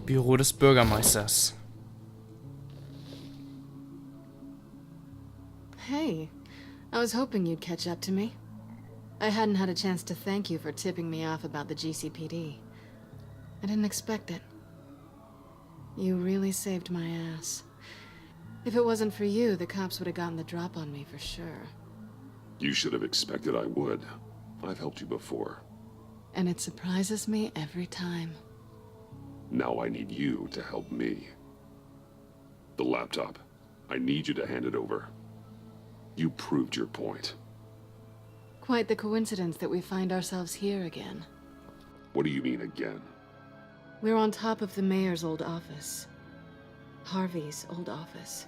Büro des Bürgermeisters. Hey, I was hoping you'd catch up to me. I hadn't had a chance to thank you for tipping me off about the GCPD. I didn't expect it. You really saved my ass. If it wasn't for you, the cops would have gotten the drop on me for sure. You should have expected I would. I've helped you before. And it surprises me every time. Now I need you to help me. The laptop. I need you to hand it over. You proved your point. Quite the coincidence that we find ourselves here again. What do you mean again? We're on top of the mayor's old office. Harvey's old office.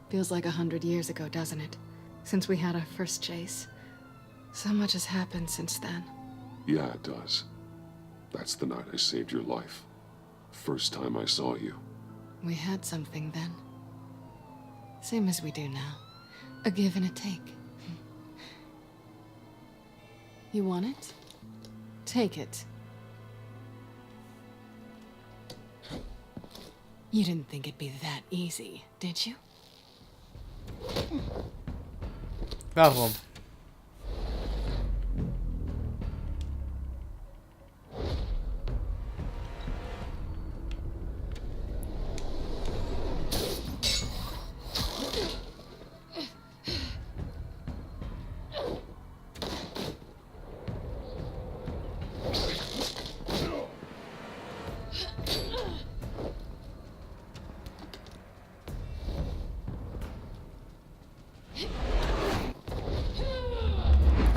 Feels like 100 years ago, doesn't it? Since we had our first chase. So much has happened since then. Yeah, it does. That's the night I saved your life. First time I saw you. We had something then. Same as we do now. A give and a take. You want it? Take it. You didn't think it'd be that easy, did you? Warum?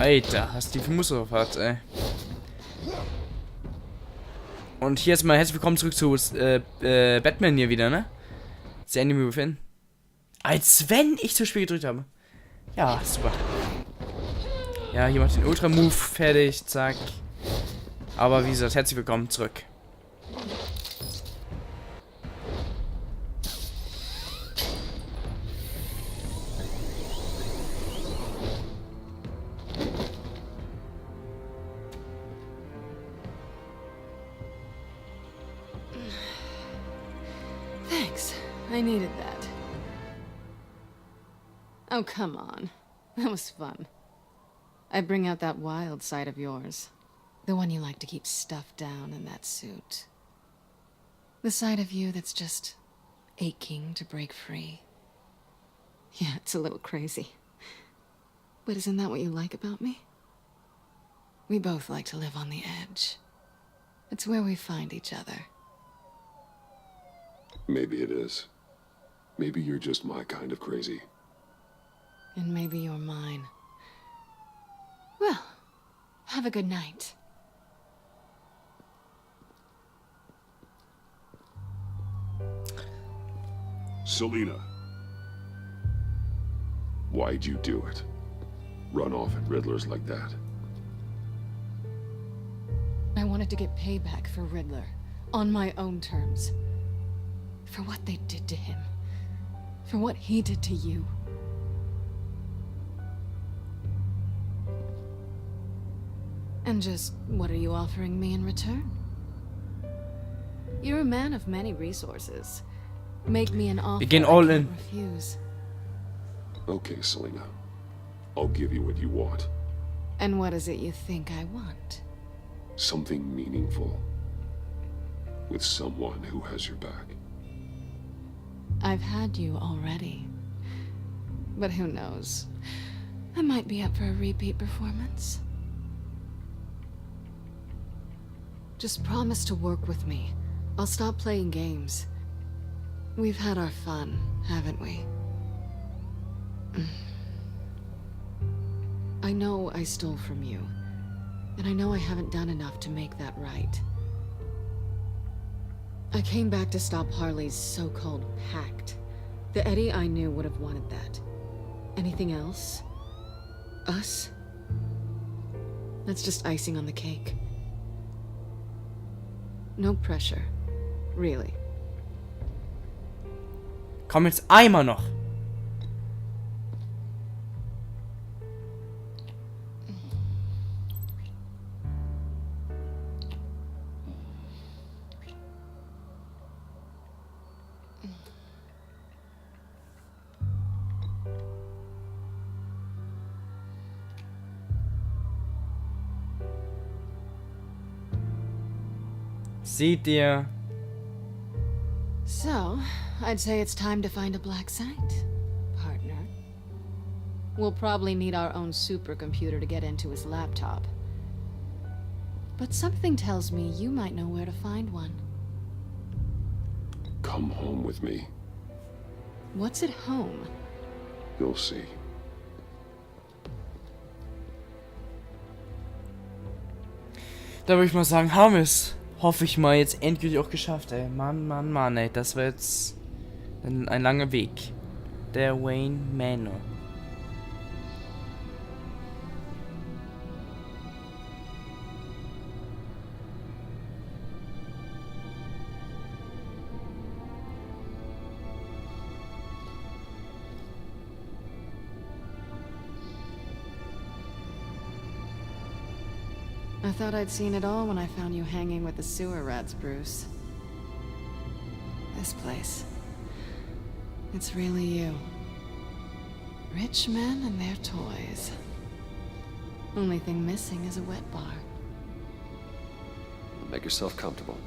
Alter, hast die Musterfahrt, ey. Und hier erstmal herzlich willkommen zurück zu Batman hier wieder, ne? The Enemy Within. Als wenn ich zu spät gedrückt habe. Ja, super. Ja, hier macht den Ultra-Move fertig, zack. Aber wie gesagt, herzlich willkommen zurück. Thanks. I needed that. Oh, come on. That was fun. I bring out that wild side of yours. The one you like to keep stuffed down in that suit. The side of you that's just aching to break free. Yeah, it's a little crazy. But isn't that what you like about me? We both like to live on the edge. It's where we find each other. Maybe it is. Maybe you're just my kind of crazy. And maybe you're mine. Well, have a good night. Selina. Why'd you do it? Run off at Riddlers like that? I wanted to get payback for Riddler. On my own terms. For what they did to him. For what he did to you. And just, what are you offering me in return? You're a man of many resources. Make me an offer Begin all I can't in. refuse. Okay, Selina. I'll give you what you want. And what is it you think I want? Something meaningful. With someone who has your back. I've had you already. But who knows? I might be up for a repeat performance. Just promise to work with me. I'll stop playing games. We've had our fun, haven't we? I know I stole from you. And I know I haven't done enough to make that right. I came back to stop Harley's so-called pact. The Eddie I knew would have wanted that. Anything else? Us? That's just icing on the cake. No pressure. Really. Komm jetzt einmal noch. Seht ihr? So, I'd say it's time to find a black site, partner. We'll probably need our own supercomputer to get into his laptop. But something tells me you might know where to find one. Come home with me. What's at home? You'll see. Da würde ich mal sagen, haben wir es. Hoffe ich mal jetzt endgültig auch geschafft, ey. Mann, ey. Das war jetzt ein langer Weg. Der Wayne Manor. I thought I'd seen it all when I found you hanging with the sewer rats, Bruce. This place. It's really you. Rich men and their toys. Only thing missing is a wet bar. Make yourself comfortable.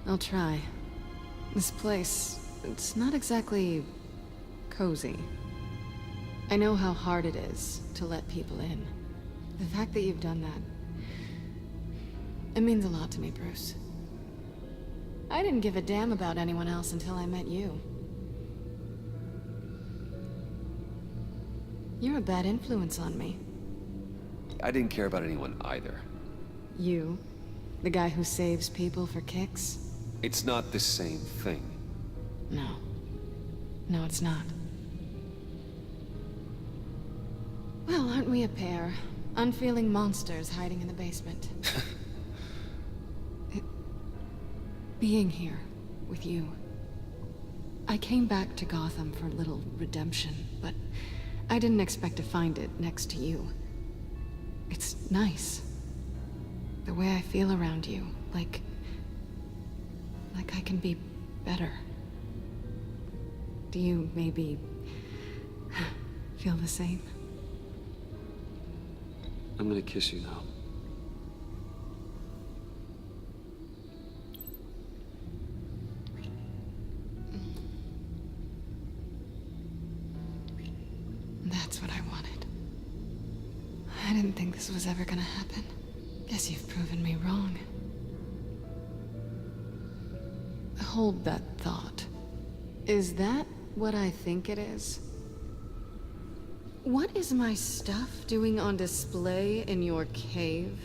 I'll try. This place, it's not exactly cozy. I know how hard it is to let people in. The fact that you've done that, it means a lot to me, Bruce. I didn't give a damn about anyone else until I met you. You're a bad influence on me. I didn't care about anyone either. You? The guy who saves people for kicks? It's not the same thing. No. No, it's not. Well, aren't we a pair? Unfeeling monsters hiding in the basement. Being here with you. I came back to Gotham for a little redemption, but I didn't expect to find it next to you. It's nice. The way I feel around you, like I can be better. Do you maybe feel the same? I'm gonna kiss you now. That's what I wanted. I didn't think this was ever gonna happen. Guess you've proven me wrong. Hold that thought. Is that what I think it is? What is my stuff doing on display in your cave?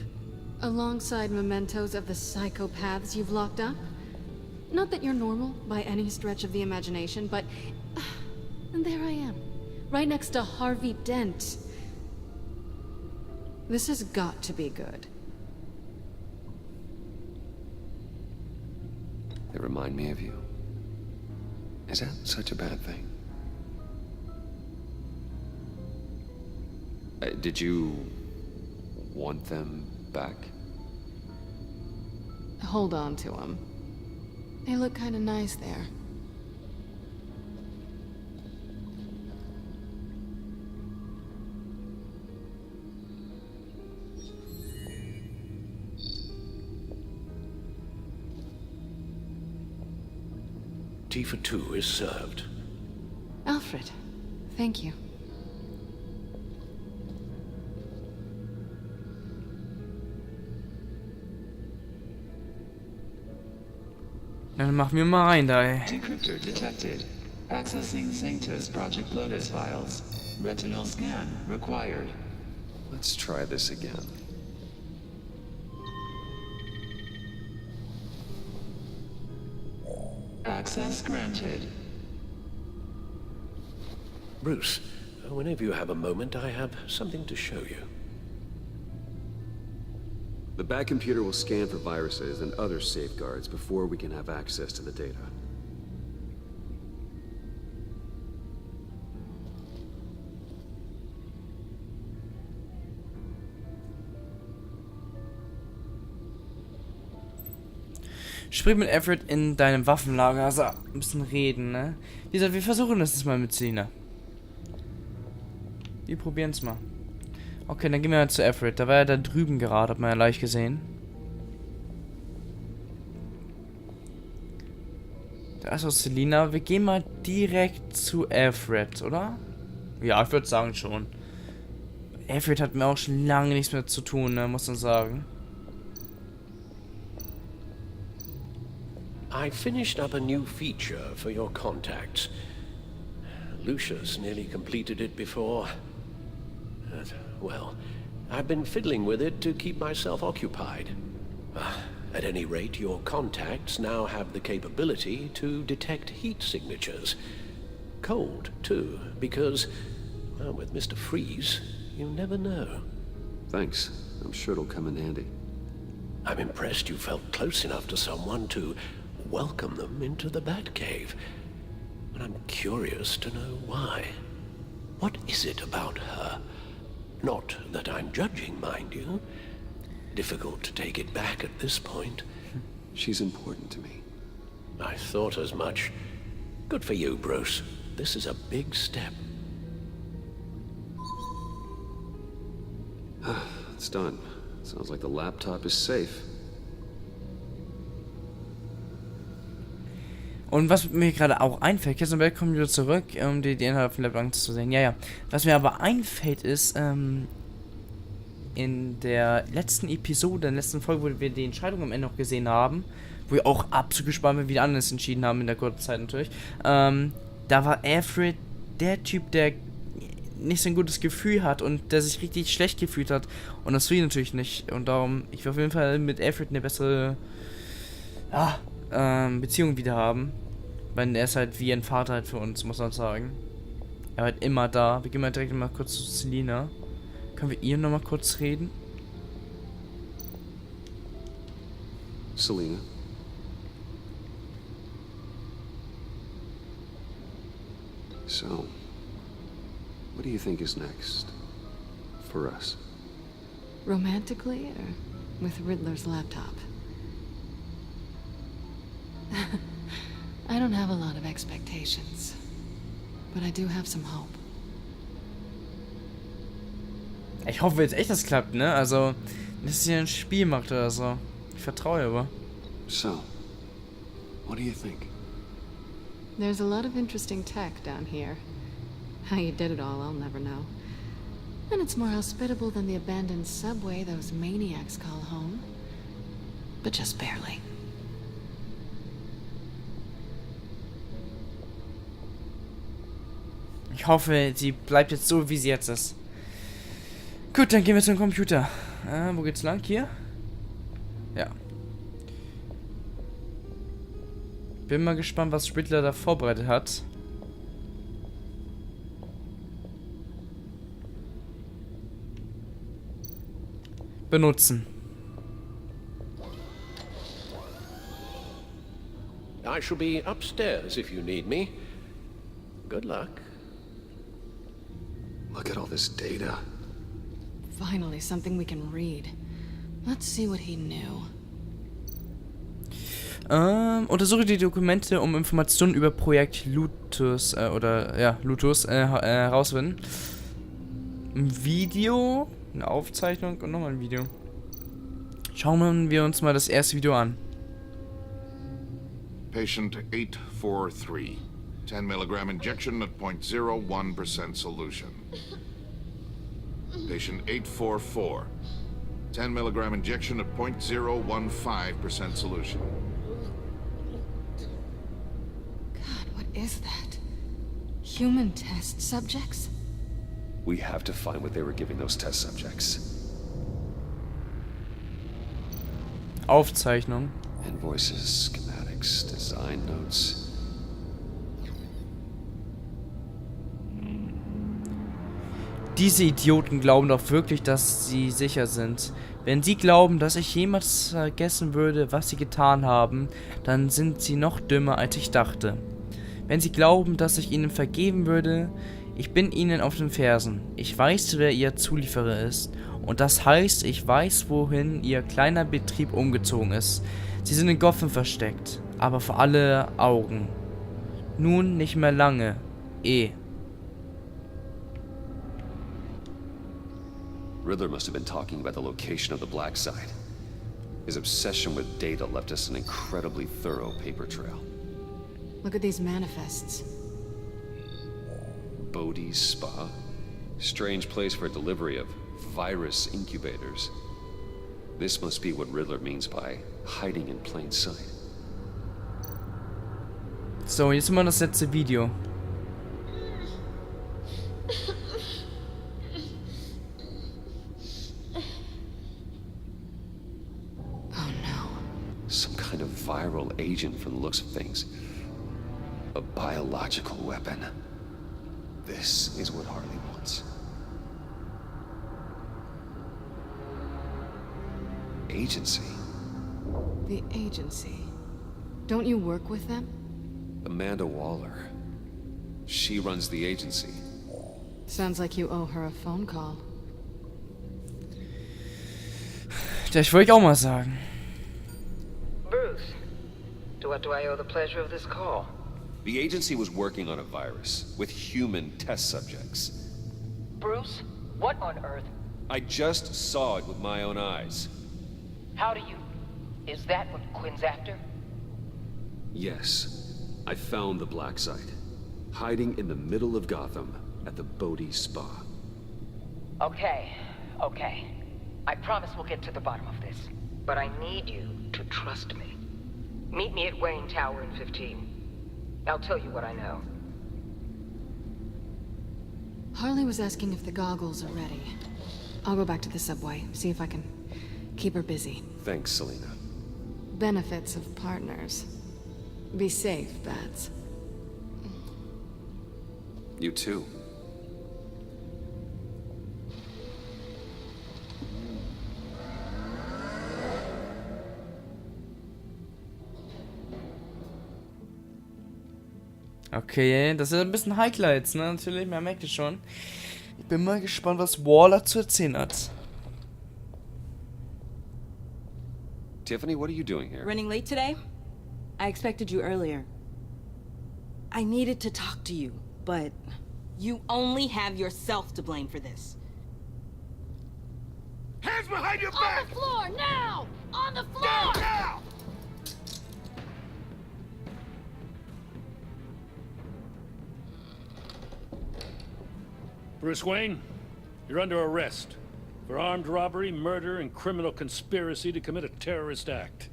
Alongside mementos of the psychopaths you've locked up? Not that you're normal by any stretch of the imagination, but... and there I am. Right next to Harvey Dent. This has got to be good. They remind me of you. Is that such a bad thing? Did you want them back? Hold on to them. They look kind of nice there. Tea for two is served. Alfred, thank you. Dann machen wir mal rein da, ey. Decryptor detected. Accessing Sanctus Project Lotus files. Retinal scan required. Let's try this again. Access granted. Bruce, whenever you have a moment, I have something to show you. The back computer will scan for viruses and other safeguards before we can have access to the data. Sprich mit Alfred in deinem Waffenlager. Also, ein bisschen reden, ne? Wie gesagt, wir versuchen das jetzt mal mit Sina. Wir probieren es mal. Okay, dann gehen wir mal zu Alfred. Da war er da drüben gerade, hat man ja leicht gesehen. Also Selina, wir gehen mal direkt zu Alfred, oder? Ja, ich würde sagen schon. Alfred hat mir auch schon lange nichts mehr zu tun, ne, muss man sagen. I finished up a new feature for your contacts. Lucius nearly completed it before. Well, I've been fiddling with it to keep myself occupied. At any rate, your contacts now have the capability to detect heat signatures. Cold, too, because, well, with Mr. Freeze, you never know. Thanks. I'm sure it'll come in handy. I'm impressed you felt close enough to someone to welcome them into the Batcave. But I'm curious to know why. What is it about her? Not that I'm judging, mind you. Difficult to take it back at this point. She's important to me. I thought as much. Good for you, Bruce. This is a big step. It's done. Sounds like the laptop is safe. Und was mir gerade auch einfällt, jetzt kommen wir wieder zurück, um die Inhalte von Laptop zu sehen. Ja. Was mir aber einfällt ist, in der letzten Episode, in der letzten Folge, wo wir die Entscheidung am Ende noch gesehen haben, wo wir auch absolut gespannt sind, wie die anderen es entschieden haben in der kurzen Zeit natürlich, da war Alfred der Typ, der nicht so ein gutes Gefühl hat und der sich richtig schlecht gefühlt hat. Und das will ich natürlich nicht. Und darum, ich will auf jeden Fall mit Alfred eine bessere Beziehung wieder haben. Weil er ist halt wie ein Vater halt für uns, muss man sagen. Er war halt immer da. Wir gehen mal direkt mal kurz zu Selina. Können wir ihr nochmal kurz reden? Selina. So, what do you think is next? For us? Romantically, or with Riddler's laptop? I don't have a lot of expectations, but I do have some hope. Ich hoffe jetzt echt, dass es klappt, ne? Also, dass es hier ein Spiel macht oder so. Ich vertraue aber. So, what do you think? There's a lot of interesting tech down here. How you did it all, I'll never know. And it's more hospitable than the abandoned subway those maniacs call home. But just barely. Ich hoffe, sie bleibt jetzt so, wie sie jetzt ist. Gut, dann gehen wir zum Computer. Wo geht's lang? Hier? Ja. Bin mal gespannt, was Riddler da vorbereitet hat. Benutzen. I shall be upstairs if you need me. Good luck. Look at all this data. Finally, something we can read. Let's see what he knew. Untersuche die Dokumente, um Informationen über Projekt Lutus, Lutus, herauszufinden. Ein Video, eine Aufzeichnung und nochmal ein Video. Schauen wir uns mal das erste Video an. Patient 843. 10 milligram injection at 0.01% solution. Patient 844. 10 milligram injection at 0.015% solution. God, what is that? Human test subjects? We have to find what they were giving those test subjects. Aufzeichnung. Invoices, schematics, design notes. Diese Idioten glauben doch wirklich, dass sie sicher sind. Wenn sie glauben, dass ich jemals vergessen würde, was sie getan haben, dann sind sie noch dümmer, als ich dachte. Wenn sie glauben, dass ich ihnen vergeben würde, ich bin ihnen auf den Fersen. Ich weiß, wer ihr Zulieferer ist. Und das heißt, ich weiß, wohin ihr kleiner Betrieb umgezogen ist. Sie sind in Gotham versteckt, aber vor alle Augen. Nun nicht mehr lange. Riddler must have been talking about the location of the black site. His obsession with data left us an incredibly thorough paper trail. Look at these manifests. Bodhi's Spa? Strange place for delivery of virus incubators. This must be what Riddler means by hiding in plain sight. So, jetzt mal das letzte Video. Oh no. Some kind of viral agent from the looks of things. A biological weapon. This is what Harley wants. Agency. The agency. Don't you work with them? Amanda Waller. She runs the agency. Sounds like you owe her a phone call. Das wollte ich auch mal sagen. Bruce, to what do I owe the pleasure of this call? The agency was working on a virus with human test subjects. Bruce, what on earth? I just saw it with my own eyes. How do you... Is that what Quinn's after? Yes. I found the black site. Hiding in the middle of Gotham at the Bodhi Spa. Okay. I promise we'll get to the bottom of this. But I need you to trust me. Meet me at Wayne Tower in 15. I'll tell you what I know. Harley was asking if the goggles are ready. I'll go back to the subway, see if I can keep her busy. Thanks, Selena. Benefits of partners. Be safe, Bats. You too. Okay, das ist ein bisschen heikler jetzt, ne? Natürlich, man merkt es schon. Ich bin mal gespannt, was Waller zu erzählen hat. Tiffany, what are you doing here? Running late today? I expected you earlier. I needed to talk to you, but you only have yourself to blame for this. Hands behind your back! On the floor, now! On the floor! Down, now! Bruce Wayne, you're under arrest for armed robbery, murder, and criminal conspiracy to commit a terrorist act.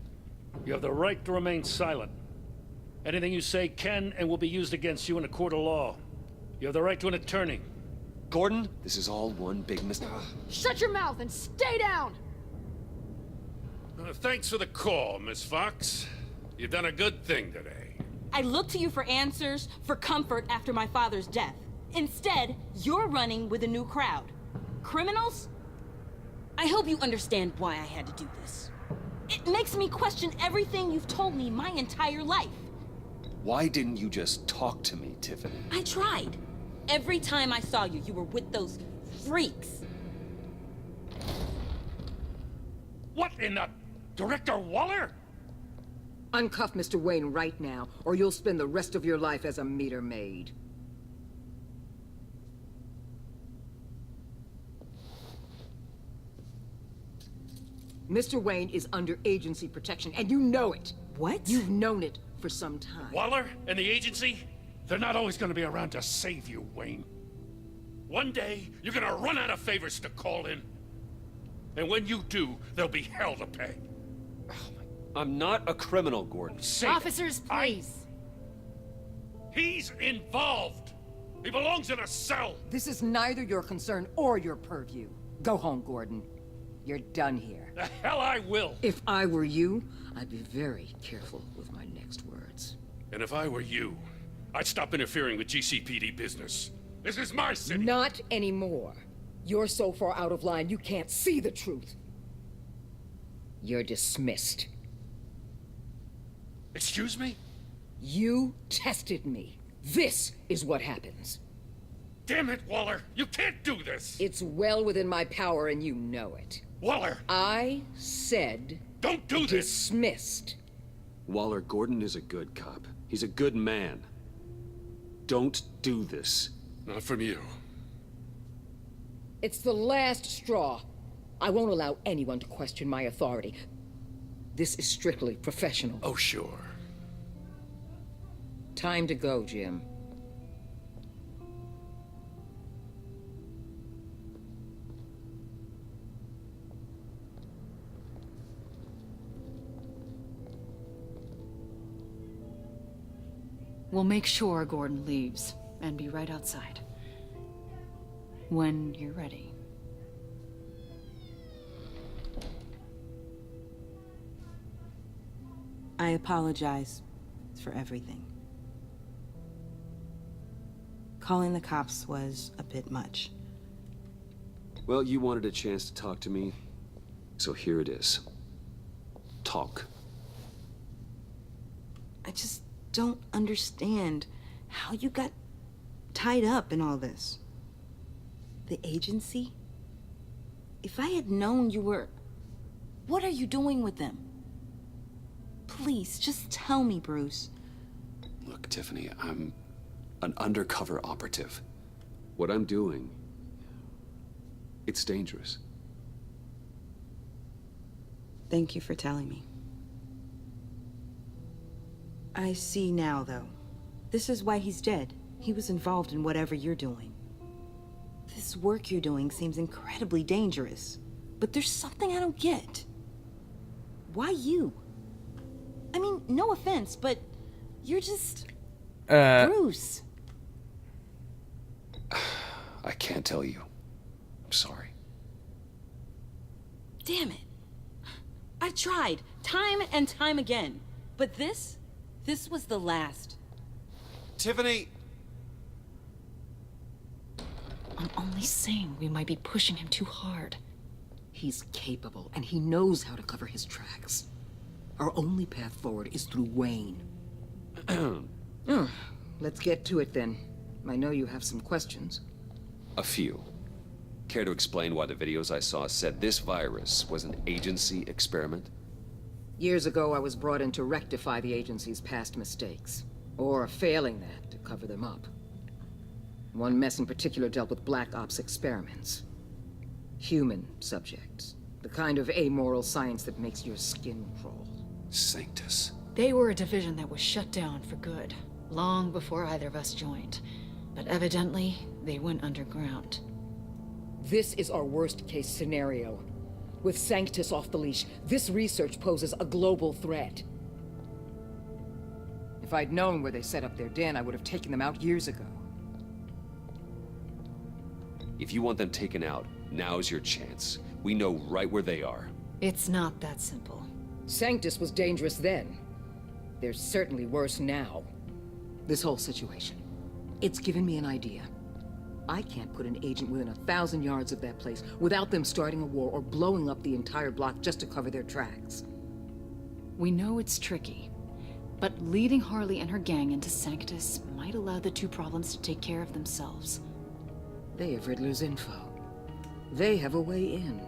You have the right to remain silent. Anything you say can and will be used against you in a court of law. You have the right to an attorney. Gordon, this is all one big mistake. Shut your mouth and stay down! Thanks for the call, Miss Fox. You've done a good thing today. I looked to you for answers, for comfort after my father's death. Instead, you're running with a new crowd. Criminals? I hope you understand why I had to do this. It makes me question everything you've told me my entire life. Why didn't you just talk to me, Tiffany? I tried. Every time I saw you, you were with those freaks. What in the... Director Waller? Uncuff Mr. Wayne right now, or you'll spend the rest of your life as a meter maid. Mr. Wayne is under agency protection, and you know it. What? You've known it for some time. Waller and the agency? They're not always gonna be around to save you, Wayne. One day, you're gonna run out of favors to call in. And when you do, there'll be hell to pay. I'm not a criminal, Gordon. Officers, please. He's involved. He belongs in a cell. This is neither your concern or your purview. Go home, Gordon. You're done here. The hell I will. If I were you, I'd be very careful with my next words. And if I were you, I'd stop interfering with GCPD business. This is my city. Not anymore. You're so far out of line you can't see the truth. You're dismissed. Excuse me? You tested me. This is what happens. Damn it, Waller! You can't do this! It's well within my power and you know it. Waller! I said... Don't do this! Dismissed. Waller, Gordon is a good cop. He's a good man. Don't do this. Not from you. It's the last straw. I won't allow anyone to question my authority. This is strictly professional. Oh, sure. Time to go, Jim. We'll make sure Gordon leaves and be right outside. When you're ready. I apologize for everything. Calling the cops was a bit much. Well, you wanted a chance to talk to me, so here it is. Talk. I just don't understand how you got tied up in all this. The agency? If I had known you were... What are you doing with them? Please, just tell me, Bruce. Look, Tiffany, I'm an undercover operative. What I'm doing, it's dangerous. Thank you for telling me. I see now, though. This is why he's dead. He was involved in whatever you're doing. This work you're doing seems incredibly dangerous. But there's something I don't get. Why you? I mean, no offense, but you're just... Bruce. I can't tell you. I'm sorry. Damn it. I've tried, time and time again. But this was the last. Tiffany! I'm only saying we might be pushing him too hard. He's capable, and he knows how to cover his tracks. Our only path forward is through Wayne. Let's get to it then. I know you have some questions. A few. Care to explain why the videos I saw said this virus was an agency experiment? Years ago, I was brought in to rectify the agency's past mistakes. Or failing that, to cover them up. One mess in particular dealt with Black Ops experiments. Human subjects. The kind of amoral science that makes your skin crawl. Sanctus. They were a division that was shut down for good, long before either of us joined. But evidently, they went underground. This is our worst-case scenario. With Sanctus off the leash, this research poses a global threat. If I'd known where they set up their den, I would have taken them out years ago. If you want them taken out, now's your chance. We know right where they are. It's not that simple. Sanctus was dangerous then. They're certainly worse now. This whole situation, it's given me an idea. I can't put an agent within 1,000 yards of that place without them starting a war or blowing up the entire block just to cover their tracks. We know it's tricky, but leading Harley and her gang into Sanctus might allow the two problems to take care of themselves. They have Riddler's info. They have a way in.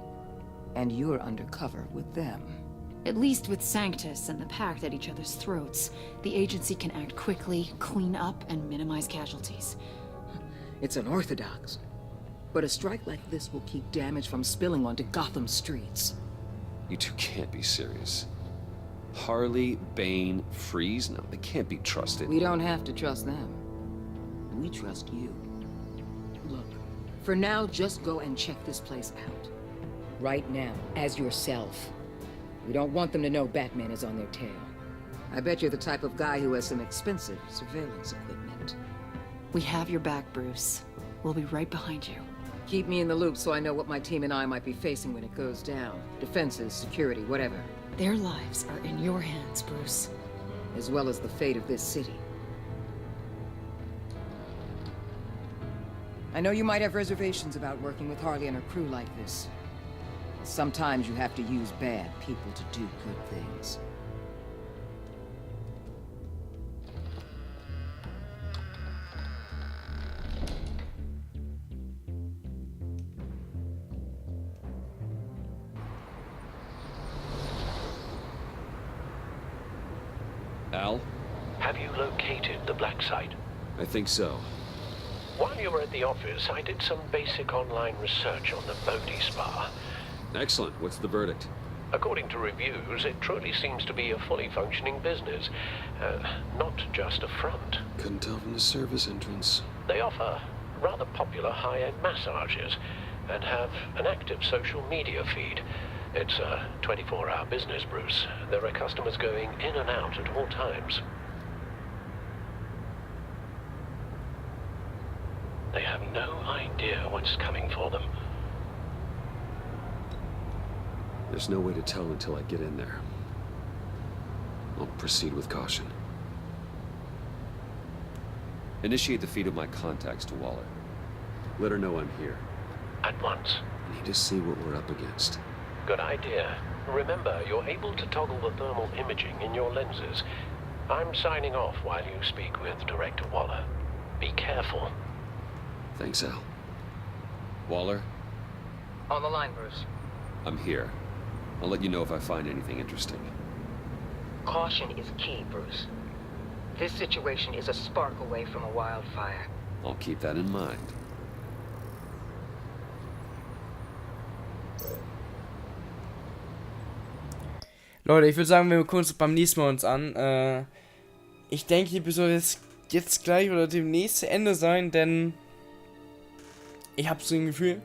And you're undercover with them. At least with Sanctus and the Pact at each other's throats, the agency can act quickly, clean up, and minimize casualties. It's unorthodox. But a strike like this will keep damage from spilling onto Gotham streets. You two can't be serious. Harley, Bane, Freeze? No, they can't be trusted. We don't have to trust them. We trust you. Look, for now, just go and check this place out. Right now, as yourself. We don't want them to know Batman is on their tail. I bet you're the type of guy who has some expensive surveillance equipment. We have your back, Bruce. We'll be right behind you. Keep me in the loop so I know what my team and I might be facing when it goes down. Defenses, security, whatever. Their lives are in your hands, Bruce. As well as the fate of this city. I know you might have reservations about working with Harley and her crew like this. Sometimes you have to use bad people to do good things. Al? Have you located the black site? I think so. While you were at the office, I did some basic online research on the Bodhi Spa. Excellent. What's the verdict? According to reviews, it truly seems to be a fully functioning business, not just a front. Couldn't tell from the service entrance. They offer rather popular high-end massages and have an active social media feed. It's a 24-hour business, Bruce. There are customers going in and out at all times. They have no idea what's coming for them. There's no way to tell until I get in there. I'll proceed with caution. Initiate the feed of my contacts to Waller. Let her know I'm here. At once. I need to see what we're up against. Good idea. Remember, you're able to toggle the thermal imaging in your lenses. I'm signing off while you speak with Director Waller. Be careful. Thanks, Al. Waller? On the line, Bruce. I'm here. I'll let you know if I find anything interesting. Caution is key, Bruce. This situation is a spark away from a wildfire. I'll keep that in mind. Leute, ich würde sagen, wir gucken uns beim nächsten Mal uns an. Ich denke, die Episode ist jetzt gleich oder demnächst zu Ende sein, denn ich habe so ein Gefühl,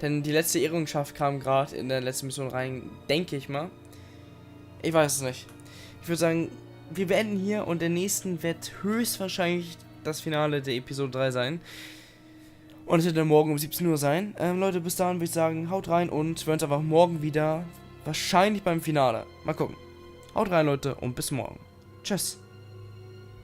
denn die letzte Errungenschaft kam gerade in der letzten Mission rein, denke ich mal. Ich weiß es nicht. Ich würde sagen, wir beenden hier und der nächsten wird höchstwahrscheinlich das Finale der Episode 3 sein. Und es wird dann morgen um 17 Uhr sein. Leute, bis dahin würde ich sagen, haut rein und wir hören uns einfach morgen wieder. Wahrscheinlich beim Finale. Mal gucken. Haut rein, Leute, und bis morgen. Tschüss.